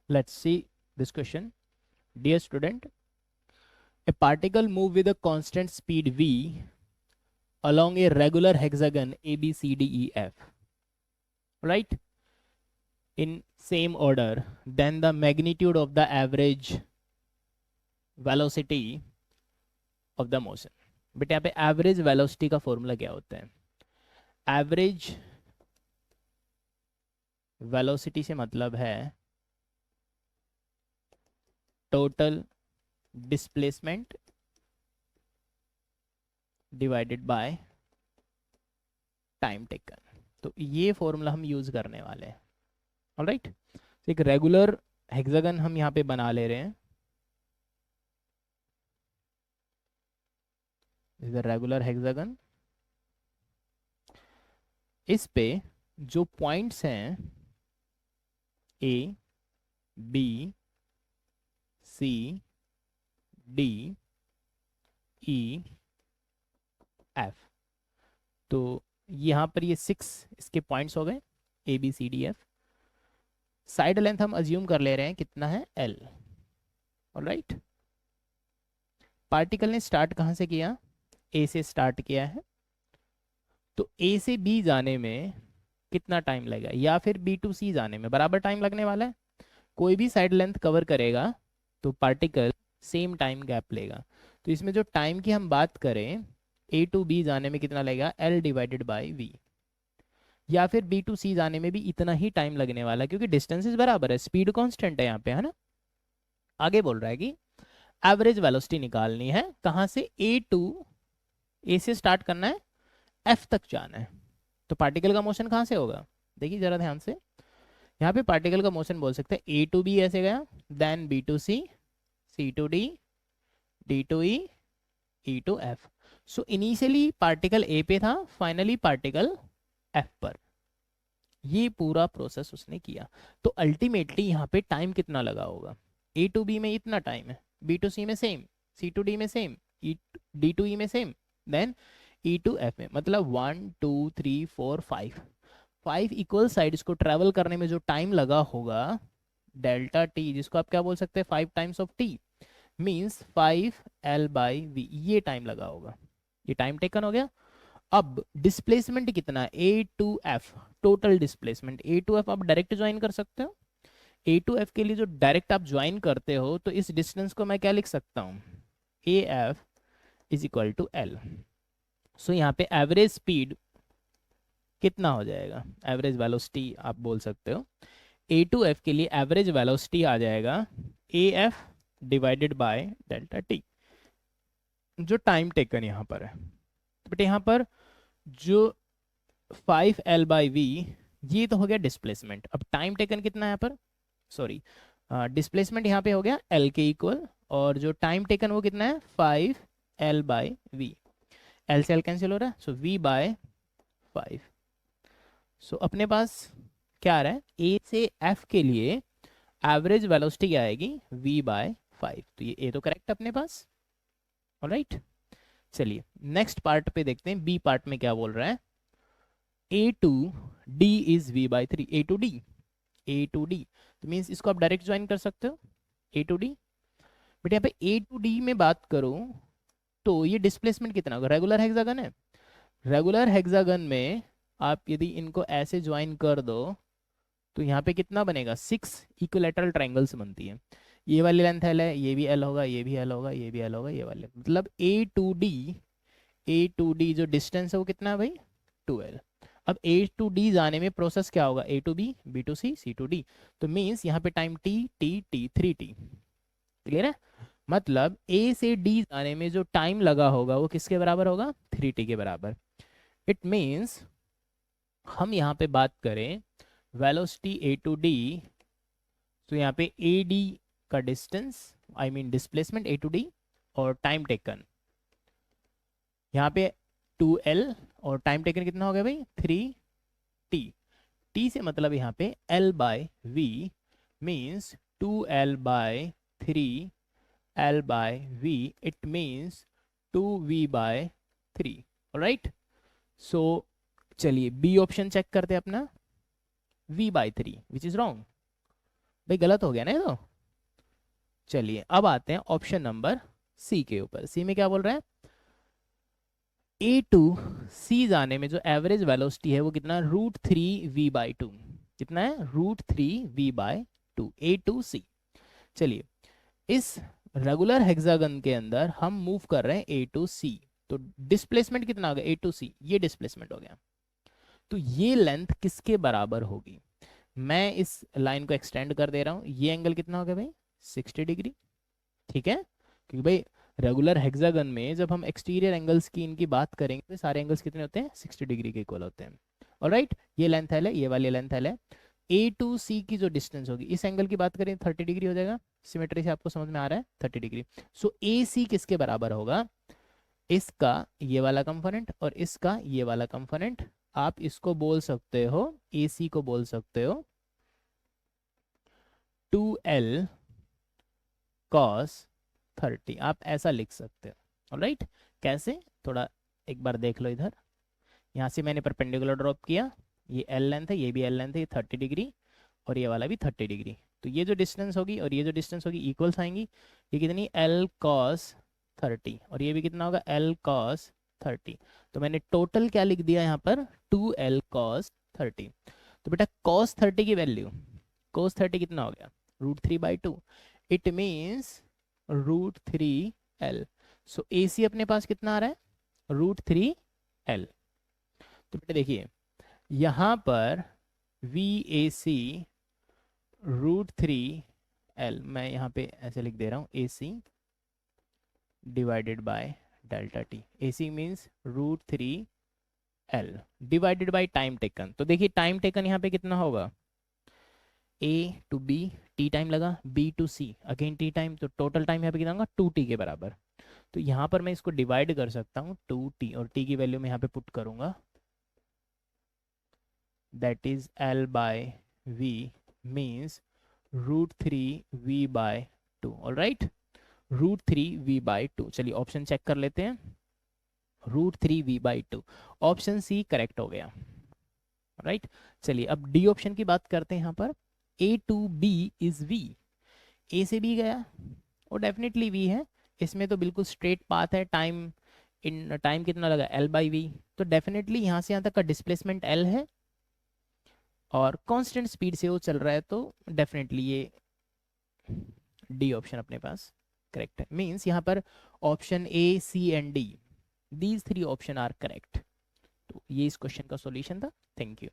Let's see this question. Dear student, a particle move with a constant speed v along a regular hexagon A, B, C, D, E, F, right? In same order, then the magnitude of the average velocity of the motion. But यहाँ पे average velocity का formula क्या होता है? Average velocity से मतलब है total displacement divided by time taken. तो ये फॉर्मूला हम यूज करने वाले हैं. ऑलराइट, एक रेगुलर हेक्सागन हम यहाँ पे बना ले रहे हैं. Is a regular hexagon. इस पे जो पॉइंट्स हैं ए, बी, सी, डी, ई, एफ. तो यहाँ पर ये 6 इसके पॉइंट्स हो गए, ए, बी, सी, डी, एफ. साइड लेंथ हम अज्यूम कर ले रहे हैं कितना है, एल. ऑलराइट, पार्टिकल ने स्टार्ट कहाँ से किया? ए से स्टार्ट किया है. तो ए से बी जाने में कितना टाइम लगेगा, या फिर बी टू सी जाने में बराबर टाइम लगने वाला है. कोई भी साइड लेंथ कवर करेगा तो पार्टिकल सेम टाइम गैप लेगा. तो इसमें जो टाइम की हम बात करें, ए टू बी जाने में कितना लगेगा, एल डिवाइडेड बाई वी. या फिर बी टू सी जाने में भी इतना ही टाइम लगने वाला है, क्योंकि डिस्टेंसेस बराबर है, स्पीड कांस्टेंट है यहाँ पे, है ना. आगे बोल रहा है कि एवरेज वेलोसिटी निकालनी है. कहाँ से? ए टू, ए से स्टार्ट करना है, एफ तक जाना है. तो पार्टिकल का मोशन कहाँ से होगा? देखिए जरा ध्यान से, यहाँ पे पार्टिकल का मोशन बोल सकते हैं ए टू बी ऐसे गया, then B to C, C to D, D to E, E to F. So initially particle A पे था, फाइनली पार्टिकल एफ पर. ये पूरा प्रोसेस उसने किया. तो अल्टीमेटली यहाँ पे टाइम कितना लगा होगा? ए टू बी में इतना टाइम है, बी टू सी में सेम, सी टू डी में सेम, डी टू ई में same, then E to F में. मतलब 1 2 3 4 5 इक्वल साइड्स को ट्रेवल करने में जो टाइम लगा होगा, डेल्टा टी, जिसको आप क्या बोल सकते हैं, 5 times of T, means 5L/v. ये टाइम लगा होगा. ये टाइम टेकन हो गया. अब डिस्प्लेसमेंट कितना है? A to F, total displacement. A to F आप डायरेक्ट ज्वाइन कर सकते हो. ए टू एफ के लिए जो डायरेक्ट आप ज्वाइन करते हो, तो इस डिस्टेंस को मैं क्या लिख सकता हूँ, A F is equal to L. So यहाँ पे एवरेज स्पीड कितना हो जाएगा, एवरेज वेलोसिटी आप बोल सकते हो. ए टू एफ के लिए एवरेज वेलोसिटी आ जाएगा A F divided by delta T, जो टाइम टेकन यहाँ पर है. बट यहाँ पर जो 5L/v, ये तो हो गया डिस्प्लेसमेंट. अब टाइम टेकन कितना है यहाँ पर, सॉरी, डिस्प्लेसमेंट यहाँ पे हो गया L के इक्वल, और जो टाइम टेकन वो कितना है, 5L/v. L से L कैंसिल हो रहा है, सो v/5. सो अपने पास क्या आ रहा है, ए से एफ के लिए एवरेज वेलोसिटी क्या आएगी, v/5. तो ये ए तो करेक्ट अपने पास. ऑलराइट, चलिए नेक्स्ट पार्ट पे देखते हैं. बी पार्ट में क्या बोल रहा है, A to D is v/3. A to D, A to D, तो मीन्स इसको आप डायरेक्ट ज्वाइन कर सकते हो, ए टू डी. बट यहाँ पे ए टू डी में बात करूं तो ये डिस्प्लेसमेंट कितना होगा, रेगुलर हेक्सागन है. रेगुलर हेक्सागन में आप यदि इनको ऐसे ज्वाइन कर दो तो यहाँ पे कितना बनेगा, 6 इक्विलैटरल ट्रायंगल्स बनती है. ये वाली लेंथ एल है, ये भी एल होगा, ये भी एल होगा, ये भी एल होगा, ये वाले, मतलब ए टू डी जो डिस्टेंस है वो कितना है भाई, 2L. अब ए टू डी जाने में प्रोसेस क्या होगा, A to B to C to D. तो मीन्स यहाँ पे time T T T 3T. Clear है? मतलब ए से डी जाने में जो टाइम लगा होगा वो किसके बराबर होगा, 3T के बराबर. इट मीन्स हम यहाँ पे बात करें वेलोसिटी ए टू डी, तो यहाँ पे ए डी का distance, I mean displacement A to D, और टाइम टेकन यहाँ पे 2L, और टाइम टेकन कितना हो गया भाई, 3T. T से मतलब यहाँ पे L/v, means 2L/3L/v. It means 2v/3. Right. So चलिए बी ऑप्शन चेक करते हैं अपना, v/3, विच इज रॉन्ग. भाई गलत हो गया ना ये तो। चलिए अब आते हैं ऑप्शन नंबर सी के ऊपर। सी में क्या बोल रहे हैं, ए टू सी जाने में जो एवरेज वेलोसिटी है वो कितना, √3v/2। कितना है, √3v/2, A to C। चलिए इस रेगुलर हेक्सागन के अंदर हम मूव कर रहे हैं A to C, तो डिस्प्लेसमेंट कितना हो गया, A to C, ये डिस्प्लेसमेंट हो गया। तो ये लेंथ किसके बराबर होगी, मैं इस लाइन को एक्सटेंड कर दे रहा हूँ, ये एंगल कितना हो गया भाई, 60 डिग्री। ठीक है, क्योंकि भाई रेगुलर हेक्सागन में जब हम एक्सटीरियर एंगल्स की इनकी बात करेंगे तो सारे एंगल्स कितने होते हैं, 60 डिग्री के इक्वल होते हैं। ऑलराइट, ये लेंथ है, ये वाली लेंथ है। A to C की जो डिस्टेंस होगी, इस एंगल की बात करें 30 डिग्री हो जाएगा। सिमेट्री से आपको समझ में आ रहा है, 30 डिग्री। सो AC किसके बराबर होगा, इसका ये वाला कंपोनेंट और इसका ये वाला कंपोनेंट। आप इसको बोल सकते हो, AC को बोल सकते हो 2L cos 30, आप ऐसा लिख सकते हो। ऑलराइट, कैसे, थोड़ा एक बार देख लो इधर। यहाँ से मैंने परपेंडिकुलर ड्रॉप किया, ये L लेंथ है, ये भी L लेंथ है, ये 30 डिग्री और ये वाला भी 30 डिग्री। तो ये जो डिस्टेंस होगी और ये जो डिस्टेंस होगी इक्वल्स आएंगी। ये कितनी, L cos 30, और ये भी कितना होगा, L cos 30। तो मैंने टोटल क्या लिख दिया यहाँ पर, 2L cos 30। तो बेटा cos 30 की वैल्यू, cos 30 कितना हो गया, √3/2। It means √3L। So AC अपने पास कितना आ रहा है, √3L। तो बेटा देखिए यहाँ पर VAC √3L, मैं यहाँ पे ऐसे लिख दे रहा हूँ, AC divided by delta T. AC means √3L divided by time taken. तो देखिए टाइम टेकन यहाँ पे कितना होगा, A to B T time लगा, B to C again T time, तो टोटल टाइम यहाँ पे कितना होगा, 2T के बराबर। तो यहाँ पर मैं इसको डिवाइड कर सकता हूँ 2T, और T की वैल्यू मैं यहाँ पे पुट करूँगा, that is L/V means √3V/2। Alright, √3V/2। चलिए ऑप्शन चेक कर लेते हैं, √3V/2, ऑप्शन सी करेक्ट हो गया। राइट, चलिए अब डी ऑप्शन की बात करते हैं। यहाँ पर A to B is V, A से B गया वो डेफिनेटली V है। इसमें तो बिल्कुल स्ट्रेट पाथ है, टाइम इन टाइम कितना लगा, L/V। तो डेफिनेटली यहाँ से यहाँ तक का डिस्प्लेसमेंट L है और कांस्टेंट स्पीड से वो चल रहा है, तो डेफिनेटली ये डी ऑप्शन अपने पास करेक्ट है। मीन्स यहाँ पर option A, C and D, these 3 option are correct. तो ये इस क्वेश्चन का सॉल्यूशन था। Thank you.